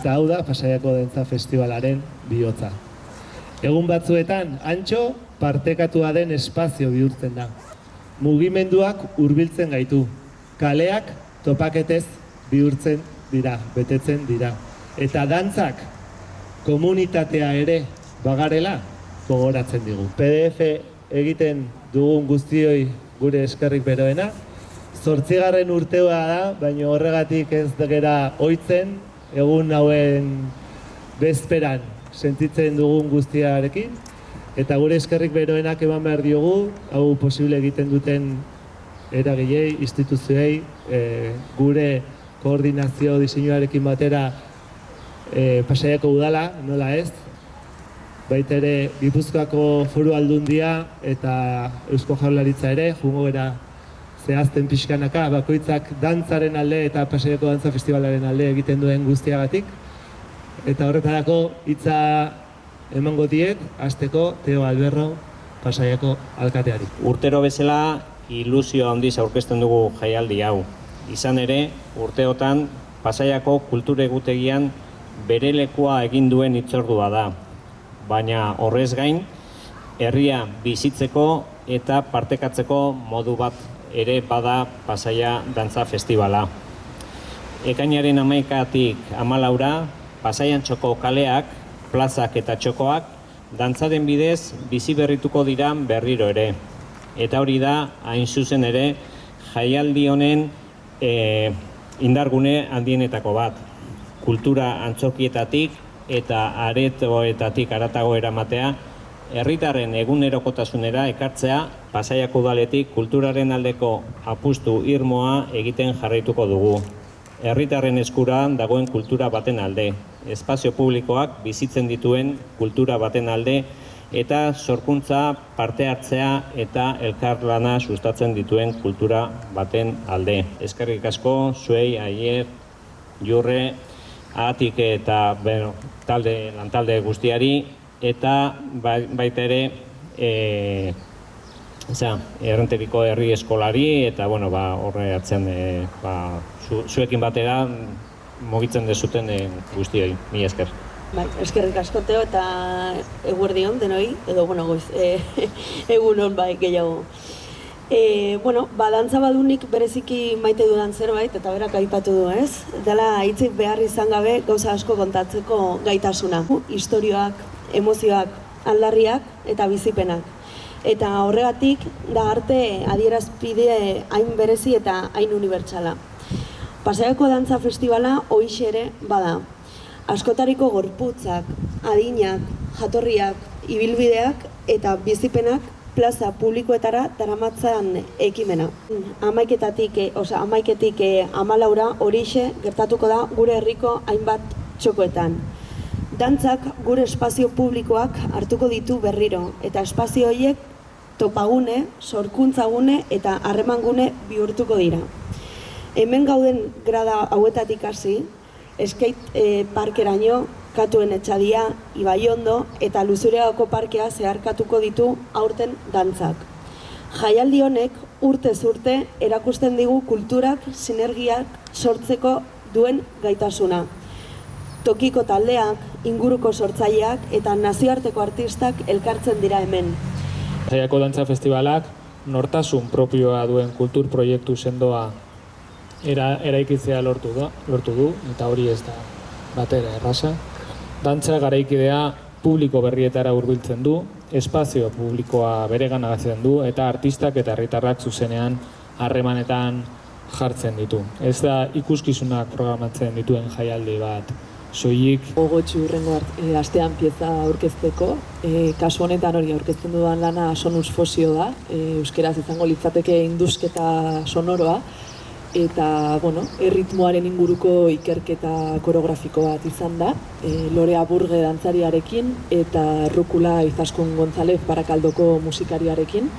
Eta hau da Pasaiako Dantza Festivalaren bihotza. Egun batzuetan, antxo partekatua den espazio bihurtzen da. Mugimenduak hurbiltzen gaitu. Kaleak topaketez bihurtzen dira, betetzen dira. Eta dantzak komunitatea ere bagarela gogoratzen digu. PDF egiten dugun guztioi gure eskerrik beroena. 8. urtea da, baina horregatik ez gera ohitzen, egun hauen bezperan sentitzen dugun guztiarekin, eta gure eskerrik beroenak eman behar diogu, hau posible egiten duten eragilei, instituzioei, gure koordinazio diseinuarekin batera Pasaiako udala, nola ez, baita ere Gipuzkoako Foru Aldundia eta Eusko Jaurlaritza ere, jungo gara zehazten pixkanaka, bakoitzak dantzaren alde eta Pasaiako Dantza Festivalaren alde egiten duen guztiagatik. Eta horretarako hitza emango diet, hasteko Teo Alberro Pasaiako alkateari. Urtero bezala ilusio handiz aurkezten dugu jaialdi hau. Izan ere, urteotan Pasaiako kultura egutegian bere lekua egin duen hitzordua da. Baina horrez gain, herria bizitzeko eta partekatzeko modu bat ere bada Pasaia Dantza Festivala. Ekainaren 11-tik 14ra, Pasaian txoko kaleak, plazak eta txokoak, dantzaren bidez bizi berrituko dira berriro ere. Eta hori da, hain zuzen ere, jaialdi honen indargune handienetako bat. Kultura antzokietatik eta aretoetatik haratago eramatea, herritarren egunerokotasunera ekartzea, Pasaiako udaletik kulturaren aldeko apustu irmoa egiten jarraituko dugu. Herritarren eskura dagoen kultura baten alde, espazio publikoak bizitzen dituen kultura baten alde, eta sorkuntza, parte hartzea eta elkarlana sustatzen dituen kultura baten alde. Eskerrik asko, zuei, Aier, Jurre, Atik eta lantalde guztiari, eta baita ere Errenteriko herri eskolari, eta horre atzean zuekin batera mugitzen dezuten guztioi. Mila esker. Eskerrik asko, Teo, eta eguerdion denoi, edo goiz, egunon gehiago. Dantza badunik bereziki maite dudan zerbait, eta berak aipatu du, ez? Dela hitzik behar izan gabe gauza asko kontatzeko gaitasuna. Istorioak, emozioak, aldarriak eta bizipenak. Eta horregatik da arte adierazpide hain berezi eta hain unibertsala. Pasaiako Dantza Festivala hoixe ere bada. Askotariko gorputzak, adinak, jatorriak, ibilbideak eta bizipenak plaza publikoetara daramatzan ekimena. 11-tik 14ra horixe gertatuko da gure herriko hainbat txokoetan. Dantzak gure espazio publikoak hartuko ditu berriro, eta espazio horiek topagune, sorkuntzagune eta harremangune bihurtuko dira. Hemen gauden grada hauetatik hasi, skate parkeraino, Katuen Etxadia, Ibaiondo eta Luzureako parkea zeharkatuko ditu aurten dantzak. Jaialdi honek urtez urte erakusten digu kulturak sinergiak sortzeko duen gaitasuna. Tokiko taldeak, inguruko sortzaileak eta nazioarteko artistak elkartzen dira hemen. Pasaiako Dantza Festivalak nortasun propioa duen kultur proiektu sendoa eraikitzea lortu du, eta hori ez da batera erraza. Dantza garaikidea publiko berrietara hurbiltzen du, espazio publikoa bereganagatzen du, eta artistak eta herritarrak zuzenean harremanetan jartzen ditu. Ez da ikuskizunak programatzen dituen jaialdi bat soilik Gogotxu hurrengo astean pieza aurkezteko. Kasu honetan hori aurkezten dudan lana sonus fosio da, euskeraz izango litzateke indusketa sonoroa, eta, bueno, erritmoaren inguruko ikerketa koreografiko bat izan da, Lore Aburge dantzariarekin eta Rukula Izaskun González Barakaldoko musikariarekin.